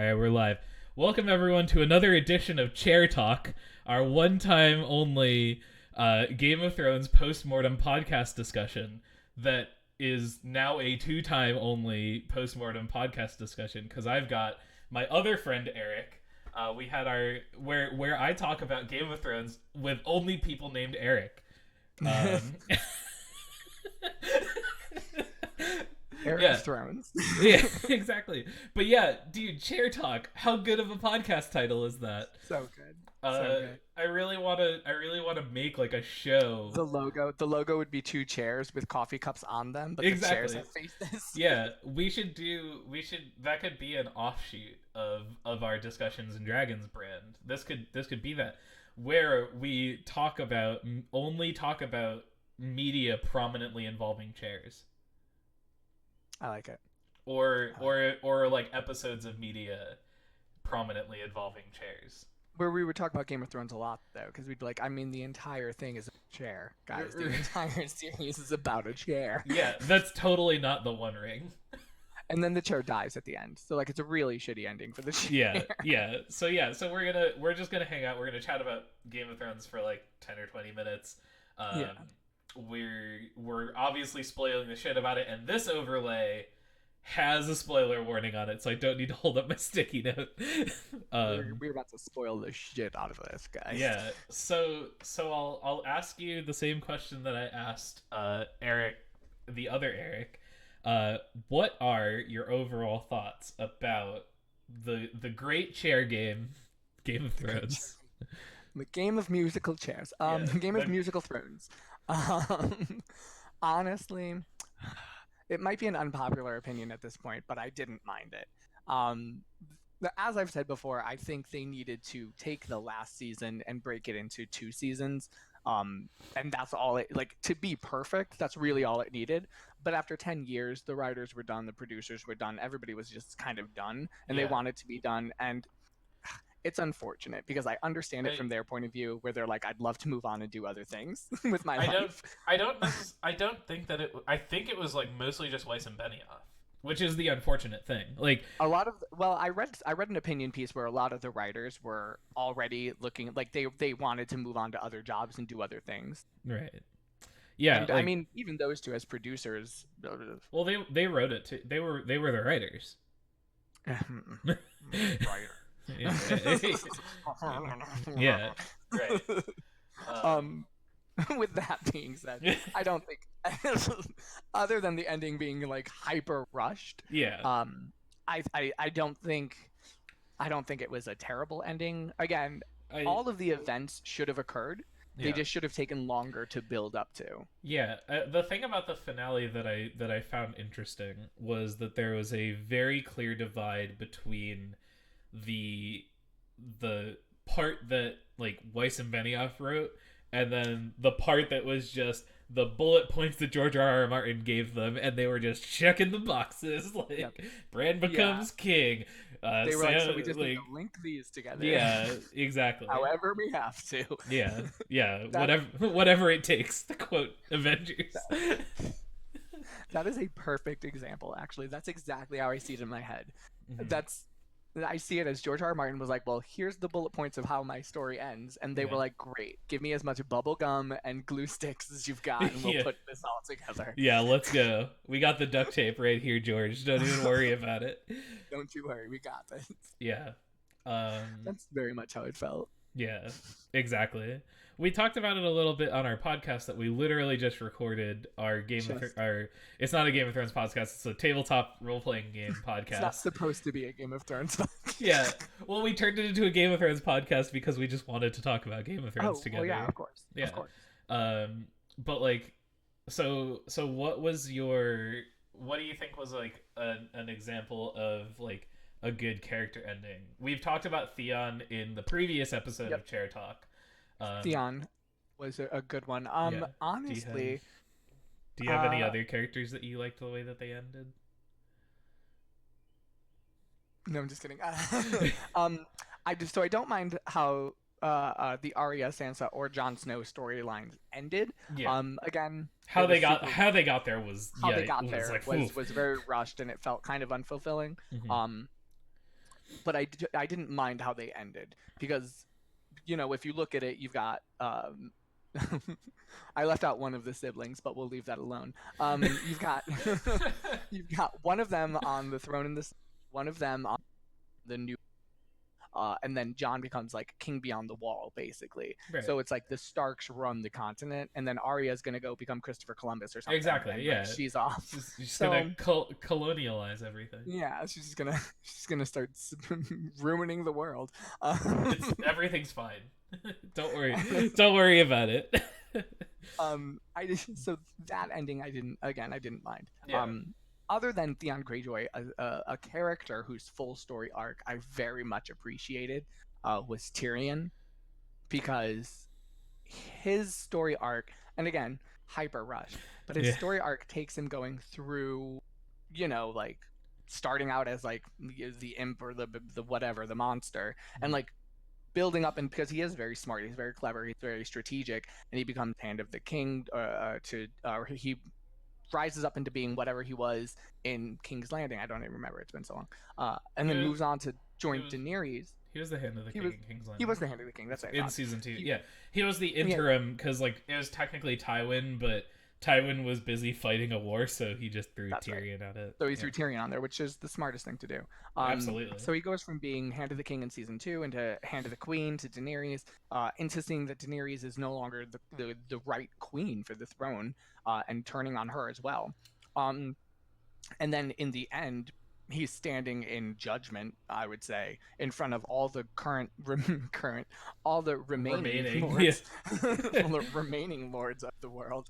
All right, we're live. Welcome everyone to another edition of Chair Talk, our one-time only Game of Thrones post-mortem podcast discussion that is now a two-time only post-mortem podcast discussion because I've got my other friend Aric. We had our where I talk about Game of Thrones with only people named Aric. Eric Yeah. Thrones. Yeah, exactly. But yeah, dude, Chair Talk. How good of a podcast title is that? So good. So good. I really want to make like a show. The logo would be two chairs with coffee cups on them, but Exactly. the chairs have faces. Yeah, that could be an offshoot of our Discussions and Dragons brand. This could be that, where we only talk about media prominently involving chairs. I like it. Or like episodes of media prominently involving chairs. Where we would talk about Game of Thrones a lot, though, because we'd be like, I mean, the entire thing is a chair. Guys, the entire series is about a chair. Yeah, that's totally not the One Ring. And then the chair dies at the end. So, like, it's a really shitty ending for the chair. Yeah. So we're just gonna hang out. We're gonna chat about Game of Thrones for like 10 or 20 minutes. We're obviously spoiling the shit about it, and this overlay has a spoiler warning on it, so I don't need to hold up my sticky note. We're about to spoil the shit out of this, guys. Yeah. So I'll ask you the same question that I asked Aric, the other Aric. What are your overall thoughts about the great chair game, Game of Thrones? The game of musical chairs. The game of musical thrones. Honestly, it might be an unpopular opinion at this point, but I didn't mind it. As I've said before, I think they needed to take the last season and break it into 2 seasons. And that's all it, like, to be perfect, that's really all it needed. But after 10 years, the writers were done, the producers were done, everybody was just kind of done, and they wanted to be done. And it's unfortunate because I understand it from their point of view, where they're like, I'd love to move on and do other things with my life. I don't think that it. I think it was like mostly just Weiss and Benioff, which is the unfortunate thing. Like a lot of, well, I read an opinion piece where a lot of the writers were already looking like they wanted to move on to other jobs and do other things. Right. Yeah. And, like, I mean, even those two as producers. Well, they wrote it too. They were the writers. Writer. Yeah. Right. With that being said, I don't think, other than the ending being like hyper rushed. Yeah. I don't think it was a terrible ending. Again, all of the events should have occurred. They just should have taken longer to build up to. Yeah, the thing about the finale that I found interesting was that there was a very clear divide between the part that like Weiss and Benioff wrote, and then the part that was just the bullet points that George R.R. Martin gave them, and they were just checking the boxes like Bran becomes king. They were like, so we just need to link these together. Yeah, exactly. However we have to. Yeah. Whatever it takes to quote Avengers. That is a perfect example, actually. That's exactly how I see it in my head. Mm-hmm. I see it as George R. R. Martin was like, well, here's the bullet points of how my story ends. And they were like, great, give me as much bubble gum and glue sticks as you've got, and we'll put this all together. Yeah, let's go. We got the duct tape right here, George. Don't even worry about it. Don't you worry, we got this. Yeah. That's very much how it felt. Yeah, exactly. We talked about it a little bit on our podcast that we literally just recorded. It's not a Game of Thrones podcast. It's a tabletop role-playing game podcast. It's not supposed to be a Game of Thrones podcast. Yeah. Well, we turned it into a Game of Thrones podcast because we just wanted to talk about Game of Thrones together. Well, yeah, of course. Yeah. Of course. But like, so what do you think was like an example of like a good character ending? We've talked about Theon in the previous episode of Chair Talk. Theon was a good one. Honestly, do you have any other characters that you liked the way that they ended? No, I'm just kidding. I don't mind how the Arya, Sansa, or Jon Snow storylines ended. Yeah. Again, how they got there was was very rushed, and it felt kind of unfulfilling. Mm-hmm. but I didn't mind how they ended because, if you look at it, you've got I left out one of the siblings, but we'll leave that alone. You've got you've got one of them on the throne in this, one of them on the new, and then John becomes like king beyond the wall, basically. Right. So it's like the Starks run the continent, and then Arya's gonna go become Christopher Columbus or something. Exactly. And like Yeah. she's off. She's So gonna colonialize everything. yeah, she's gonna start ruining the world. Everything's fine. Don't worry. Don't worry about it. So that ending I didn't mind. Yeah. Other than Theon Greyjoy, a character whose full story arc I very much appreciated was Tyrion, because his story arc, and again, hyper rushed, but his story arc takes him going through, like starting out as like the imp or the whatever, the monster, and like building up, and because he is very smart, he's very clever, he's very strategic, and he becomes Hand of the King, he rises up into being whatever he was in King's Landing. I don't even remember. It's been so long. And then moves on to join Daenerys. He was the Hand of the King in King's Landing. He was the Hand of the King. That's what I in thought. season 2. Yeah, he was the interim because like it was technically Tywin, but Tywin was busy fighting a war, so he just threw Tyrion at it. So he threw Tyrion on there, which is the smartest thing to do. Absolutely. So he goes from being Hand of the King in season 2 into Hand of the Queen to Daenerys, into seeing that Daenerys is no longer the right queen for the throne, and turning on her as well. And then in the end, he's standing in judgment, I would say, in front of all the all the remaining lords, all the remaining lords of the world.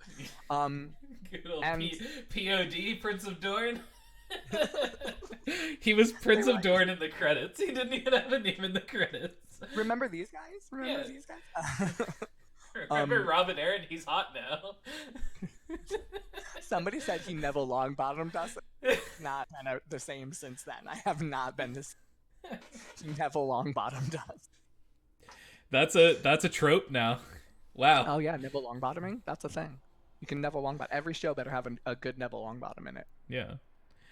Good old POD, Prince of Dorne. He was Prince of Dorne in the credits. He didn't even have a name in the credits. Remember these guys? These guys? Remember Robin Aaron? He's hot now. Somebody said he Neville Longbottomed us. Not kind of the same since then. I have not been this. He Neville Longbottomed us. That's a trope now. Wow. Oh yeah, Neville Longbottoming. That's a thing. You can Neville Longbottom. Every show better have a good Neville Longbottom in it. Yeah.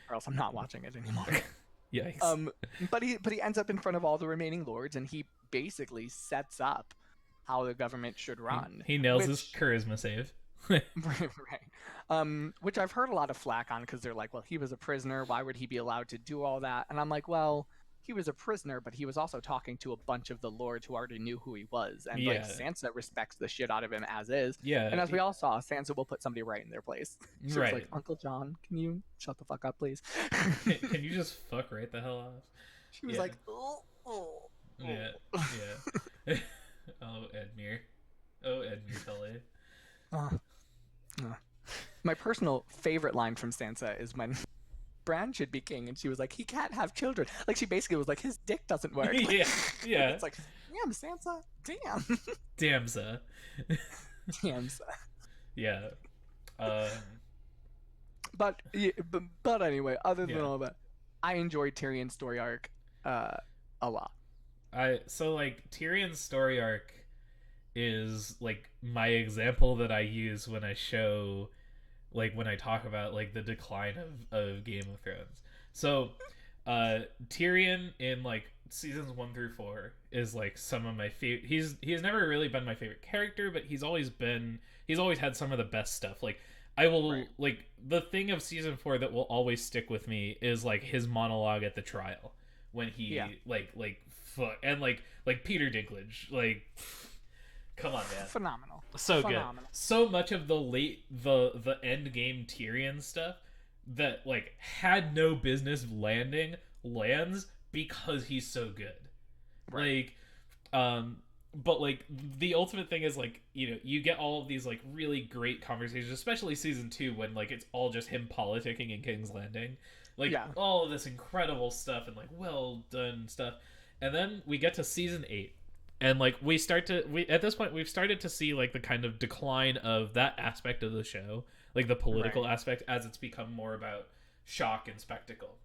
Or else I'm not watching it anymore. Yikes. But he ends up in front of all the remaining lords, and he basically sets up how the government should run. He nails his charisma save. Right. Which I've heard a lot of flack on, because they're like, well, he was a prisoner. Why would he be allowed to do all that? And I'm like, well, he was a prisoner, but he was also talking to a bunch of the lords who already knew who he was. And like Sansa respects the shit out of him as is. Yeah. And as we all saw, Sansa will put somebody right in their place. She was like, Uncle John, can you shut the fuck up, please? Can you just fuck right the hell off? She was like, Yeah. Oh, Edmure. Tully. My personal favorite line from Sansa is when Bran should be king, and she was like, he can't have children. Like, she basically was like, his dick doesn't work. Yeah. It's like, damn, Sansa. Damn. Damsa. Damsa. Yeah. But anyway, other than all that, I enjoyed Tyrion's story arc a lot. So like Tyrion's story arc is like my example that I use when I show, like when I talk about like the decline of Game of Thrones. So Tyrion in like seasons 1 through 4 is like some of my favorite. He's never really been my favorite character, but he's always had some of the best stuff. Like I will like the thing of season 4 that will always stick with me is like his monologue at the trial when he and like Peter Dinklage, like come on, man. Phenomenal. So good. So much of the end game Tyrion stuff that like had no business lands because he's so good. Right. Like but like the ultimate thing is like, you know, you get all of these like really great conversations, especially season 2 when like it's all just him politicking in King's Landing. Like all of this incredible stuff and like well done stuff. And then we get to season 8. And like at this point we've started to see like the kind of decline of that aspect of the show, like the political aspect, as it's become more about shock and spectacle.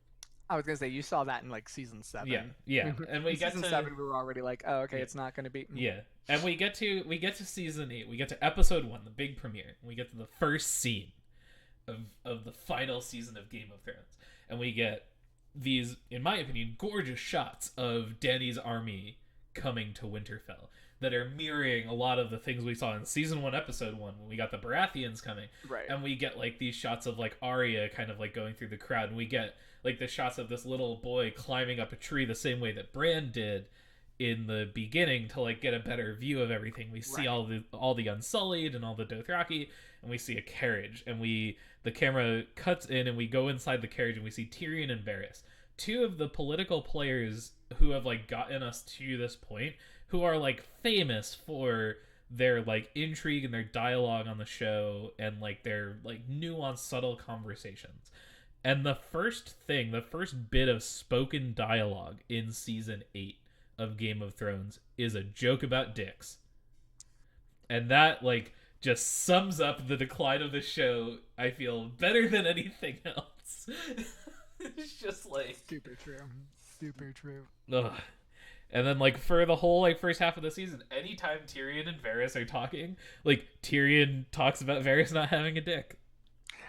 I was gonna say you saw that in like season 7. Yeah. And we get season to 7, we were already like, oh, okay, it's not gonna be. Yeah, and we get to season 8. We get to episode 1, the big premiere. We get to the first scene of the final season of Game of Thrones, and we get these, in my opinion, gorgeous shots of Dany's army coming to Winterfell that are mirroring a lot of the things we saw in season 1 episode 1 when we got the Baratheons coming. Right. And we get like these shots of like Arya kind of like going through the crowd, and we get like the shots of this little boy climbing up a tree the same way that Bran did in the beginning to like get a better view of everything. We see all the Unsullied and all the Dothraki, and we see a carriage, and the camera cuts in and we go inside the carriage and we see Tyrion and Varys, two of the political players who have like gotten us to this point, who are like famous for their like intrigue and their dialogue on the show and like their like nuanced, subtle conversations. And the first bit of spoken dialogue in season 8 of Game of Thrones is a joke about dicks. And that like just sums up the decline of the show, I feel, better than anything else. It's just like super true. Ugh. And then like for the whole like first half of the season, anytime Tyrion and Varys are talking, like Tyrion talks about Varys not having a dick.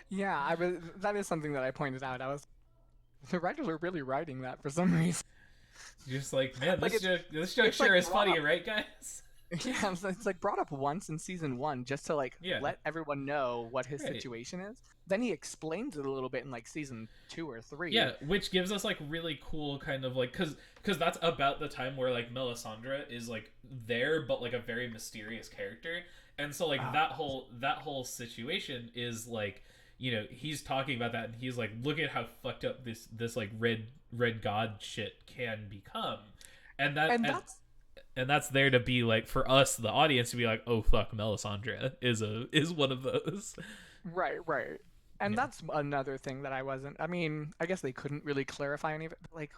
Yeah, that is something that I pointed out. The writers are really writing that for some reason. Just like, man, Like this joke sure like is funny, right, guys? Yeah, it's like brought up once in season 1 just to like let everyone know what his situation is. Then he explains it a little bit in like season 2 or 3. Yeah, which gives us like really cool kind of like because that's about the time where like Melisandre is like there, but like a very mysterious character, and so like that whole situation is like, you know, he's talking about that and he's like, look at how fucked up this like red god shit can become, and that's there to be like for us the audience to be like, oh fuck, Melisandre is one of those. Right. And that's another thing that I mean, I guess they couldn't really clarify any of it, but like,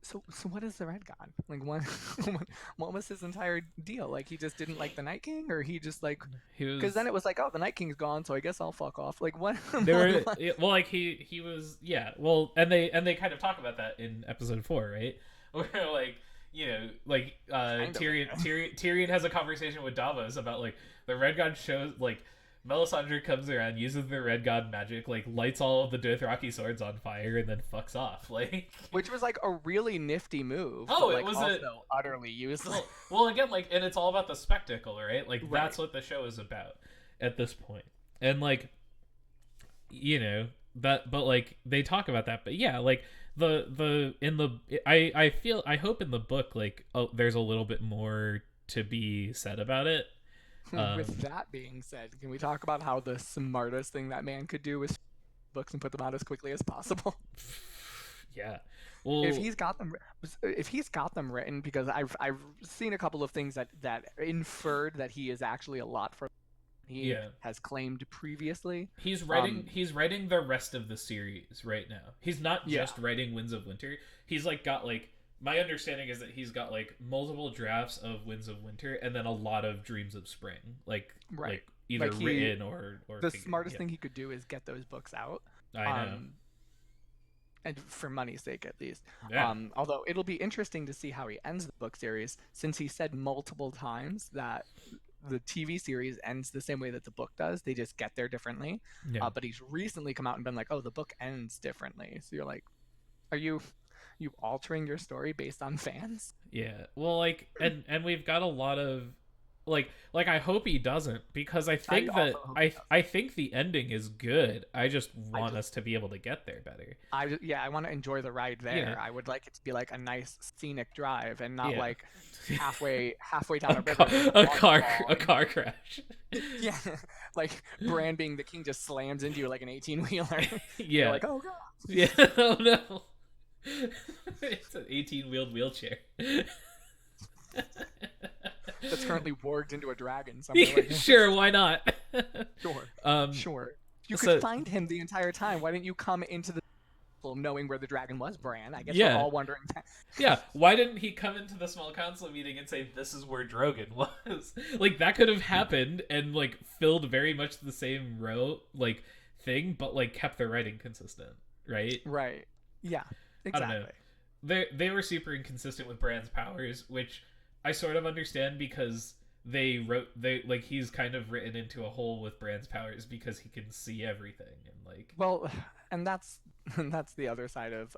so what is the Red God? Like, what was his entire deal? Like, he just didn't like the Night King, or he just like, because then it was like, oh, the Night King's gone, so I guess I'll fuck off. Like, what? Well, like he was, yeah. Well, and they kind of talk about that in episode 4, right? Where like, you know, like Tyrion has a conversation with Davos about like the Red God shows like Melisandre comes around, uses the Red God magic, like lights all of the Dothraki swords on fire, and then fucks off. Like, which was like a really nifty move. Oh, but, it was also utterly useless. Well, again, like, and it's all about the spectacle, right? Like, that's what the show is about at this point. And like, you know that, but like they talk about that, but yeah, like I hope in the book like there's a little bit more to be said about it. With that being said, can we talk about how the smartest thing that man could do was books and put them out as quickly as possible? Yeah. Well, if he's got them written, because I've seen a couple of things that inferred that he is actually a lot for he has claimed previously. He's writing the rest of the series right now. He's not just writing Winds of Winter. He's like got like, my understanding is that he's got like multiple drafts of Winds of Winter and then a lot of Dreams of Spring, like either like written or the smartest thing he could do is get those books out. I know. And for money's sake, at least. Yeah. Although it'll be interesting to see how he ends the book series, since he said multiple times that the TV series ends the same way that the book does. They just get there differently. Yeah. But he's recently come out and been like, oh, the book ends differently. So you're like, are you altering your story based on fans? Yeah. Well, like, and we've got a lot of like I hope he doesn't, because I think I think the ending is good. I just want us to be able to get there better. I want to enjoy the ride there. Yeah. I would like it to be like a nice scenic drive and not like halfway down a river. A car crash. Yeah, like Bran being the king just slams into you like an 18-wheeler. Yeah. You're like, oh god. Yeah. Oh no. It's an 18-wheeled wheelchair. That's currently warged into a dragon somewhere. Sure, why not? Sure. You could find him the entire time. Why didn't you come into the knowing where the dragon was, Bran? I guess we're all wondering that. Yeah, why didn't he come into the small council meeting and say, this is where Drogon was? Like, that could have happened and, like, filled very much the same like, thing, but, like, kept the writing consistent, right? Right. Yeah, exactly. I don't know. They were super inconsistent with Bran's powers, which I sort of understand, because they like he's kind of written into a hole with Bran's powers because he can see everything and like Well, and that's that's the other side of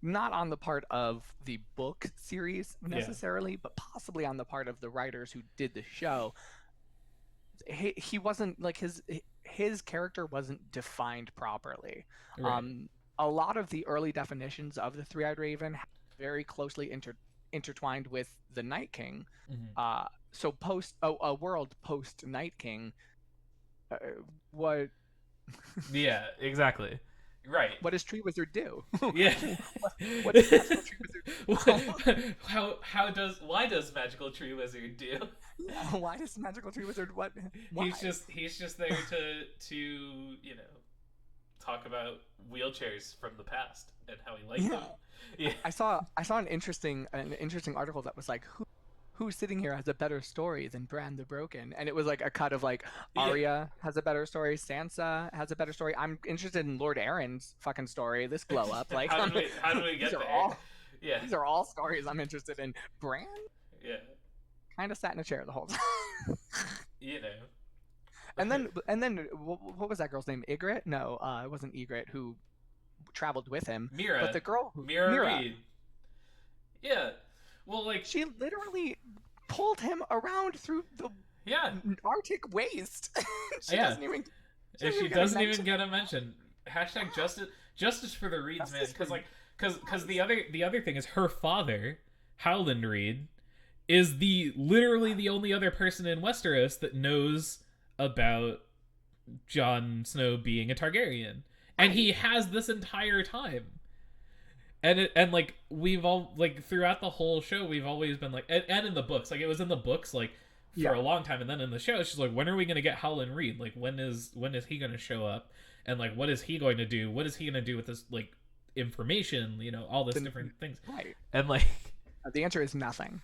not on the part of the book series yeah necessarily, but possibly on the part of the writers who did the show. He wasn't like his character wasn't defined properly. right Um, a lot of the early definitions of the Three-Eyed Raven very closely intertwined with the Night King. hmm So post a world post Night King, uh, what yeah exactly right what does Tree Wizard do? yeah What does Magical Tree Wizard do? why does Magical Tree Wizard do? Yeah, why does Magical Tree Wizard what? Why? He's just there to you know talk about wheelchairs from the past and how he liked Yeah, them. Yeah. I saw an interesting article that was like who's sitting here has a better story than Bran the Broken, and it was like a cut of like Yeah. Arya has a better story, Sansa has a better story. I'm interested in Lord Aaron's fucking story. This glow up, like How did we get these are there? all Yeah. these are all stories I'm interested in. Bran Yeah. kind of sat in a chair the whole time. You know. and then what was that girl's name? Ygritte? No, it wasn't Ygritte who traveled with him, Mira. but the girl who Mira Reed. Yeah. Well, like she literally pulled him around through the yeah. Arctic waste. she Yeah. doesn't even. And she get a doesn't even mention. get a mention. Hashtag justice for the Reeds, man. Justice Because for- like because the other thing is her father, Howland Reed, is literally the only other person in Westeros that knows about Jon Snow being a Targaryen, and he has this entire time. And like we've all like throughout the whole show we've always been like and in the books like it was in the books like for Yeah. a long time, and then in the show it's just like when are we gonna get Howland Reed, like when is he gonna show up, and like what is he going to do, what is he gonna do with this like information, you know, all this different things, Right. and like The answer is nothing.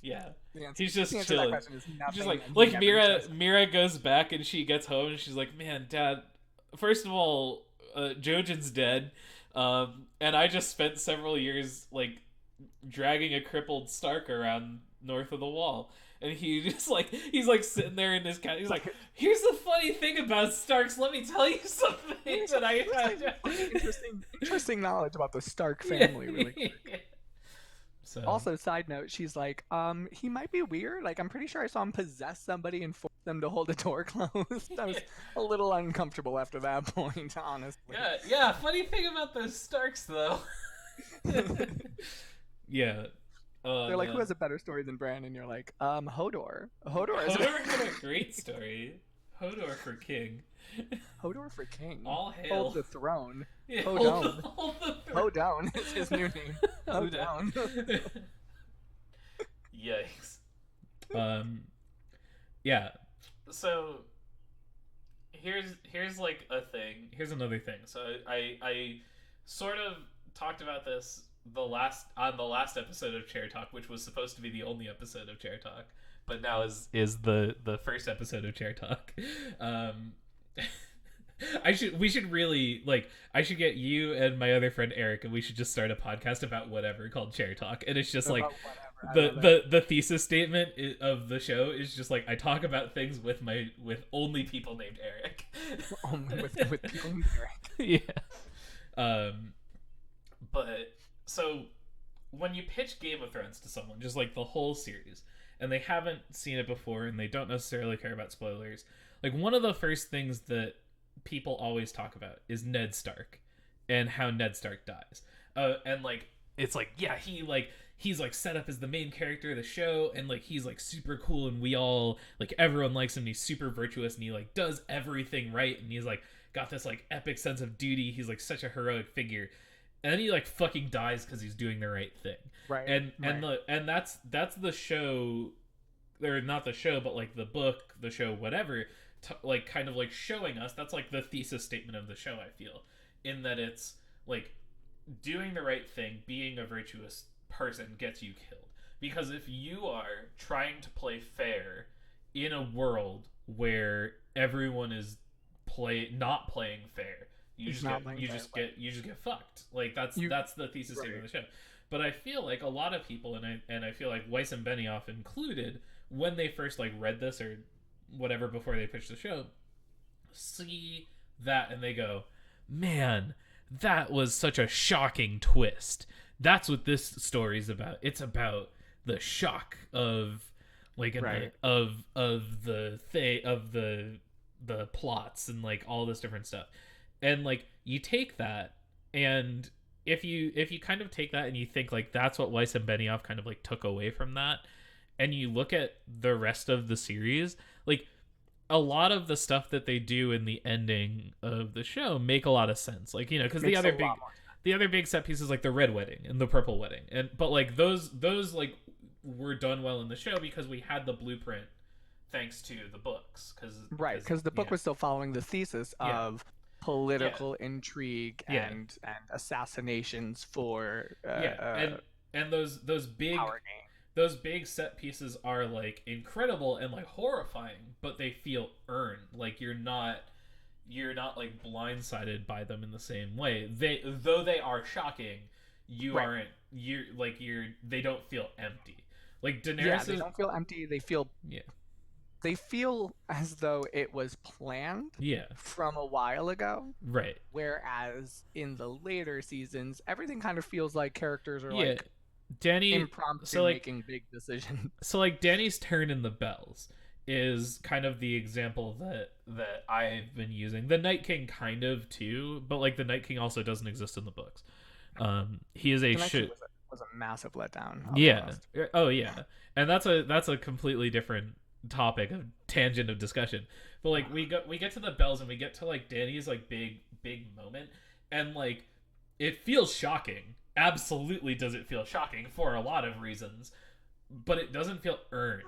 yeah The answer, he's just the answer to that chilling. question is nothing. Just like and he never Mira says it. Mira goes back and she gets home and she's like, man, Dad, first of all, Jojen's dead, and I just spent several years like dragging a crippled Stark around north of the Wall, and he's like sitting there in his cat. He's like, here's the funny thing about Starks. Let me tell you something that I Interesting knowledge about the Stark family, really quick. So Also, side note, she's like, he might be weird. Like, I'm pretty sure I saw him possess somebody and force them to hold the door closed. I was a little uncomfortable after that point, honestly. yeah. Funny thing about those Starks, though. Yeah. They're like, man. who has a better story than Bran? And you're like, Hodor. Hodor is Hodor had a great story. Hodor for king. Hodor for king. All hail. Hold the throne. Yeah, Hold hold down. the- hold the throne. Hoedown is his new name. Hoedown. Hoedown. Yikes. Yeah. So here's like a thing. Here's another thing. So I sort of talked about this on the last episode of Chair Talk, which was supposed to be the only episode of Chair Talk, but now is the first episode of Chair Talk. We should really like I should get you and my other friend Aric, and we should just start a podcast about whatever called Chair Talk, and it's just like About whatever. the thesis statement of the show is just like I talk about things with only people named Aric. with people named Aric. Yeah. But so when you pitch Game of Thrones to someone, just like the whole series, and they haven't seen it before and they don't necessarily care about spoilers, like one of the first things that people always talk about is Ned Stark and how Ned Stark dies. And like it's like yeah, he's like set up as the main character of the show, and like he's like super cool, and we all like everyone likes him, and he's super virtuous, and he like does everything right, and he's like got this like epic sense of duty. He's like such a heroic figure. And then he like fucking dies because he's doing the right thing. Right. And that's the show, or not the show, but like the book, the show, whatever, like kind of like showing us. That's like the thesis statement of the show. I feel in that it's like doing the right thing, being a virtuous person gets you killed. Because if you are trying to play fair in a world where everyone is not playing fair, you just get fucked. Like that's the thesis statement of the show. But I feel like a lot of people, and I feel like Weiss and Benioff included, when they first like read this or whatever before they pitched the show, see that and they go, man, that was such a shocking twist. That's what this story's about. It's about the shock of like Right. of the thing of the plots and like all this different stuff. And like you take that, and if you kind of take that and you think like that's what Weiss and Benioff kind of like took away from that, and you look at the rest of the series, like a lot of the stuff that they do in the ending of the show make a lot of sense. Like, you know, because Makes a lot more. the other big set pieces like the red wedding and the purple wedding, and but like those like were done well in the show because we had the blueprint thanks to the books. Right, because the book yeah, was still following the thesis yeah, of yeah, political intrigue yeah, and assassinations for yeah, and those power gain. those big set pieces are like incredible and like horrifying, but they feel earned. Like you're not like blindsided by them in the same way. Though they are shocking, you Right. aren't you're they don't feel empty. Like Yeah, Daenerys they is don't feel empty. yeah. They feel as though it was planned Yeah. from a while ago. Right. Whereas in the later seasons, everything kind of feels like characters are Yeah. like Danny impromptu so like making big decisions. so like Danny's turn in the bells is kind of the example that I've been using. The Night King kind of too, but like the Night King also doesn't exist in the books. He is a Connection shit. was a massive letdown. I'll be Yeah. honest. Oh yeah. And that's a completely different topic of tangent of discussion. But like we get to the bells and we get to like Danny's like big moment, and like it feels shocking. Absolutely does it feel shocking for a lot of reasons, but it doesn't feel earned,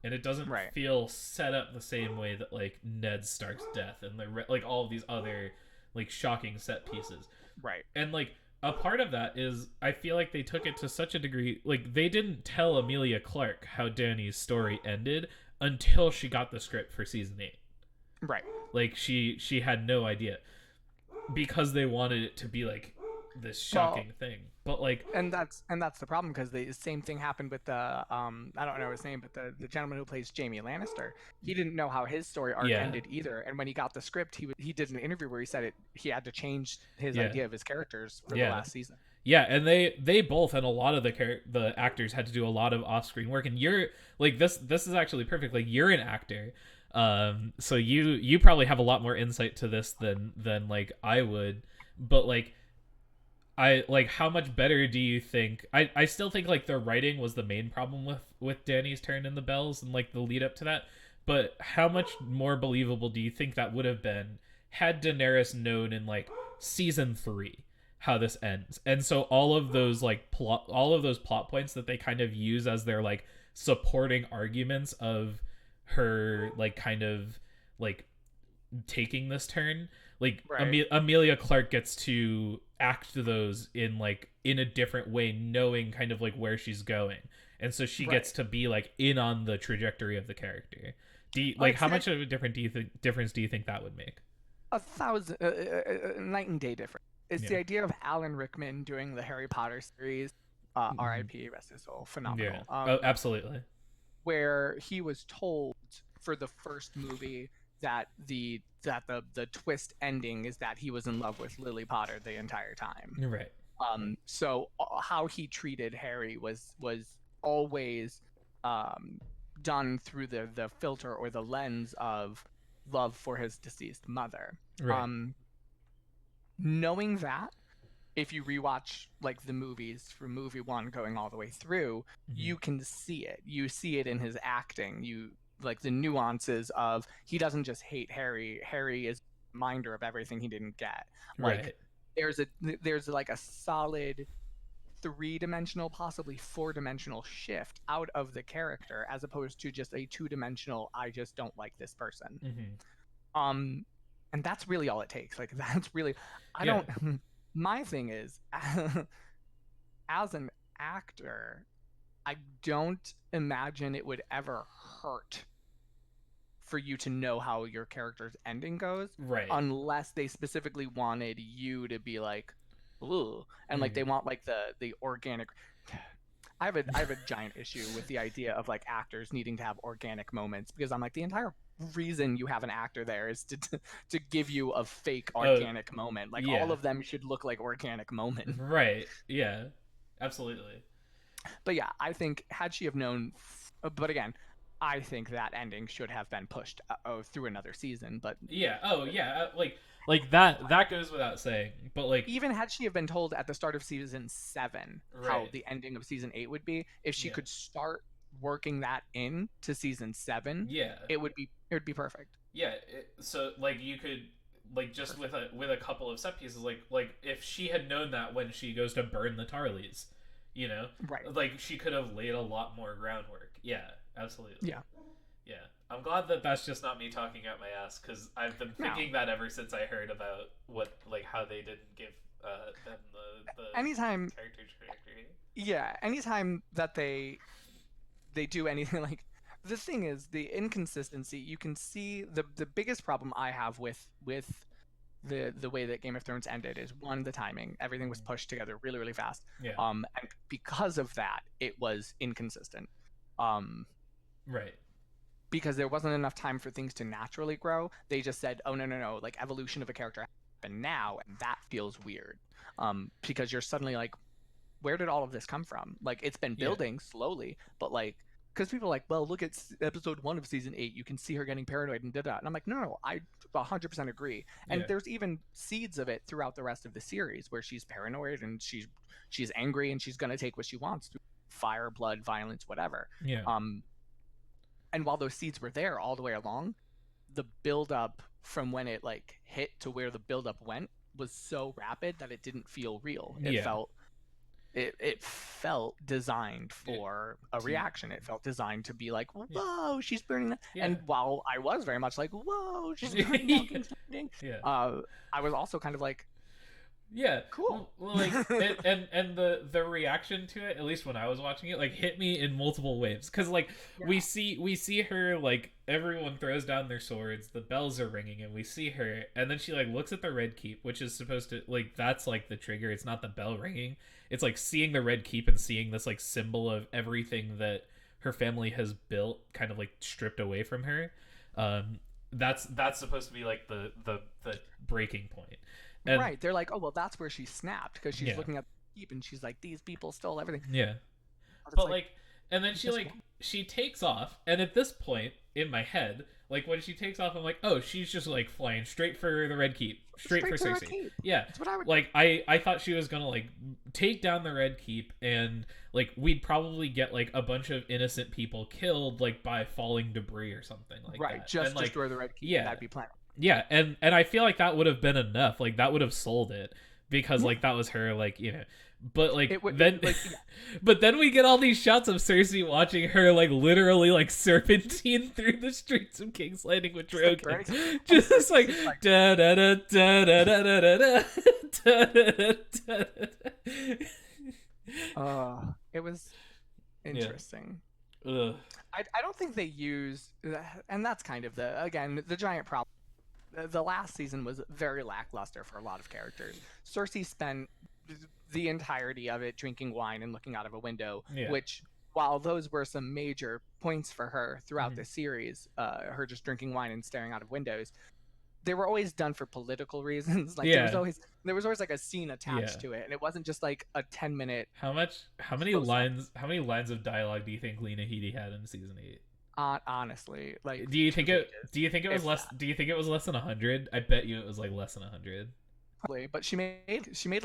and it doesn't Right. feel set up the same way that like Ned Stark's death and like all of these other like shocking set pieces. Right. And like a part of that is I feel like they took it to such a degree, like they didn't tell Amelia Clark how Danny's story ended until she got the script for season 8. Right. Like she had no idea because they wanted it to be like this Well, shocking thing. But like and that's the problem because the same thing happened with the I don't know his name, but the gentleman who plays Jaime Lannister. He didn't know how his story arc yeah. ended either, and when he got the script, he did an interview where he said he had to change his Yeah. idea of his characters for the Yeah. last season. Yeah, and they both and a lot of the actors had to do a lot of off-screen work, and you're like this is actually perfect. Like you're an actor. So you probably have a lot more insight to this than like I would. But like I like how much better do you think I still think like the writing was the main problem with Danny's turn in the bells and like the lead up to that, but how much more believable do you think that would have been had Daenerys known in like season 3 how this ends? And so all of those plot points that they kind of use as their like supporting arguments of her like kind of like taking this turn, like Right. Amelia Clark gets to act those in like in a different way, knowing kind of like where she's going, and so she Right. gets to be like in on the trajectory of the character. Do you, Well, like it's how much of a difference do you think that would make? a thousand night and day difference. It's Yeah. the idea of Alan Rickman doing the Harry Potter series, Mhm. R.I.P. Rest his soul, Yeah. phenomenal. Oh, absolutely. Where he was told for the first movie that the twist ending is that he was in love with Lily Potter the entire time. You're right. So how he treated Harry was always um, done through the filter or the lens of love for his deceased mother. Right. Knowing that, if you rewatch like the movies from movie 1 going all the way through, Mhm. you can see it. You see it in his acting. You like the nuances of he doesn't just hate Harry. Harry is a reminder of everything he didn't get. Like Right. there's like a solid three-dimensional, possibly four-dimensional shift out of the character as opposed to just a two-dimensional I just don't like this person. Mhm. Um and that's really all it takes. Like that's really I Yeah. don't my thing is as an actor, I don't imagine it would ever hurt for you to know how your character's ending goes Right. unless they specifically wanted you to be like, ooh, and like Mhm. they want like the organic I have a giant issue with the idea of like actors needing to have organic moments, because I'm like, the entire reason you have an actor there is to give you a fake Oh, organic moment. Like all yeah. of them should look like organic moments. Right. Yeah. Absolutely. But yeah, I think had she have known, but again, I think that ending should have been pushed through another season. But Yeah. Oh, yeah. Like that goes without saying. But like, even had she have been told at the start of season 7 how right. the ending of season 8 would be, if she Yeah. could start working that in to season 7, Yeah. it would be perfect. Yeah. So like you could like just Perfect. with a couple of set pieces like if she had known that when she goes to burn the Tarleys, you know, Right. like she could have laid a lot more groundwork. Yeah. Absolutely. Yeah. Yeah. I'm glad that that's just not me talking out my ass because I've been No. thinking that ever since I heard about what like how they didn't give them the Anytime, character trajectory. yeah, anytime that they do anything like, the thing is the inconsistency. You can see the biggest problem I have with the way that Game of Thrones ended is, one, the timing. Everything was pushed together really, really fast. Yeah. And because of that, it was inconsistent. Um, Right. because there wasn't enough time for things to naturally grow. They just said, "Oh, no, no, no! Like, evolution of a character happened now," and that feels weird. Because you're suddenly like, where did all of this come from? Like, it's been Yeah. building slowly, but like, because people are like, well, look at episode 1 of season 8, you can see her getting paranoid and da. And I'm like, no, no, I 100% agree. And Yeah. there's even seeds of it throughout the rest of the series where she's paranoid and she's angry and she's gonna take what she wants through fire, blood, violence, whatever. Yeah. And while those seeds were there all the way along, the build up from when it like hit to where the build up went was so rapid that it didn't feel real. It Yeah. felt it felt designed for a reaction. It felt designed to be like, whoa, she's burning. Yeah. And while I was very much like, whoa, she's burning down King's Landing, Yeah. I was also kind of like, Yeah. cool. Well, like, and the reaction to it, at least when I was watching it, like hit me in multiple waves. Because like we see her, like everyone throws down their swords, the bells are ringing, and we see her, and then she like looks at the Red Keep, which is supposed to like that's like the trigger. It's not the bell ringing. It's like seeing the Red Keep and seeing this like symbol of everything that her family has built, kind of like stripped away from her. That's supposed to be like the breaking point. And, right. They're like, oh, well, that's where she snapped, because she's Yeah. looking at the keep and she's like, these people stole everything. Yeah. But it's But like, and then she just like won't. she takes off, and at this point in my head, like when she takes off, I'm like, oh, she's just like flying straight for the Red Keep, straight for to the Red Cersei. Keep. Yeah, That's what I would. like I thought she was gonna like take down the Red Keep, and like we'd probably get like a bunch of innocent people killed like by falling debris or something like right. that. Just and, like, destroy the Red Keep. yeah. That'd be planned. Yeah, and I feel like that would have been enough. Like that would have sold it, because like that was her, like, you know. But like then like, but then we get all these shots of Cersei watching her like literally like serpentine through the streets of King's Landing with Drogon. Just like da da da da da da da da da. It was interesting. Ugh. I don't think they used, and that's kind of the giant problem. The last season was very lackluster for a lot of characters. Cersei spent the entirety of it drinking wine and looking out of a window, which, while those were some major points for her throughout the series, her just drinking wine and staring out of windows, they were always done for political reasons. Like there was always like a scene attached to it, and it wasn't just like a 10-minute. How many lines of dialogue do you think Lena Headey had in season 8? Honestly, like, do you think it was less? Do you think it was less than 100? I bet you it was like less than 100. Probably, but she made like she made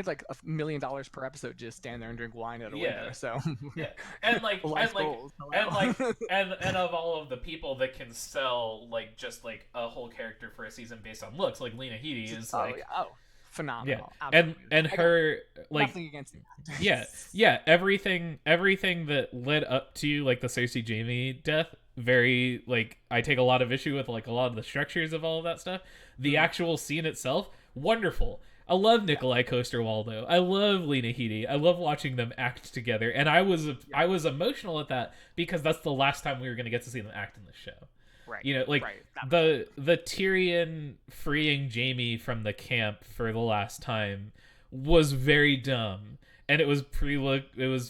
like $1 million per episode just stand there and drink wine at a window. So and of all of the people that can sell like just like a whole character for a season based on looks, like Lena Headey is phenomenal. Yeah, and her like nothing against it. everything that led up to like the Cersei Jaime death, very like I take a lot of issue with like a lot of the structures of all of that stuff. The actual scene itself, wonderful. I love Nikolai Coster-Waldau. I love Lena Headey. I love watching them act together, and I was emotional at that because that's the last time we were going to get to see them act in the show. Right. You know, like the Tyrion freeing Jaime from the camp for the last time was very dumb. and it was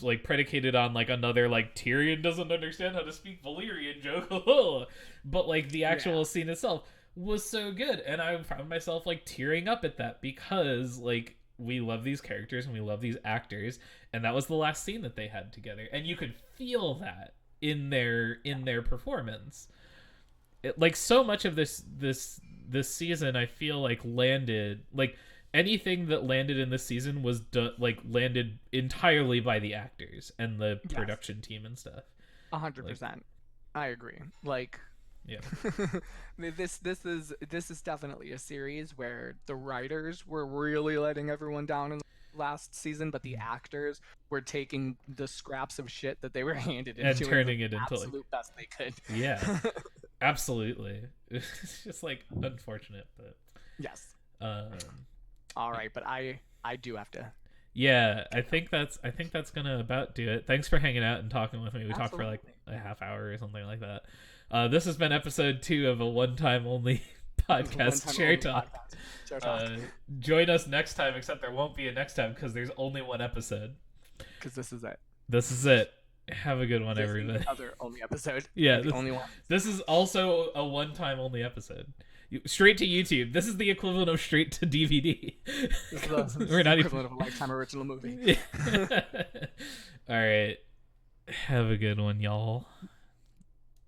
like predicated on like another like Tyrion doesn't understand how to speak Valyrian joke. But like the actual scene itself was so good, and I found myself like tearing up at that because like we love these characters and we love these actors, and that was the last scene that they had together, and you could feel that in their performance. Like so much of this season I feel like landed like anything that landed in this season was like landed entirely by the actors and the production team and stuff. 100%. I agree. Like, yeah. this is definitely a series where the writers were really letting everyone down in the last season, but the actors were taking the scraps of shit that they were handed and into turning it the into absolute like best they could. Yeah. Absolutely. It's just like unfortunate, but yes. All right, but I do have to. Yeah, I think that's gonna about do it. Thanks for hanging out and talking with me. We talked for like a half hour or something like that. This has been episode 2 of a one-time only podcast, Share Talk. Join us next time, except there won't be a next time because there's only one episode. Because this is it. This is it. Have a good one, everybody. Other only episode. Yeah, only one. This is also a one-time only episode. Straight to YouTube. This is the equivalent of straight to DVD. We're not equivalent of a Lifetime original movie. All right. Have a good one, y'all.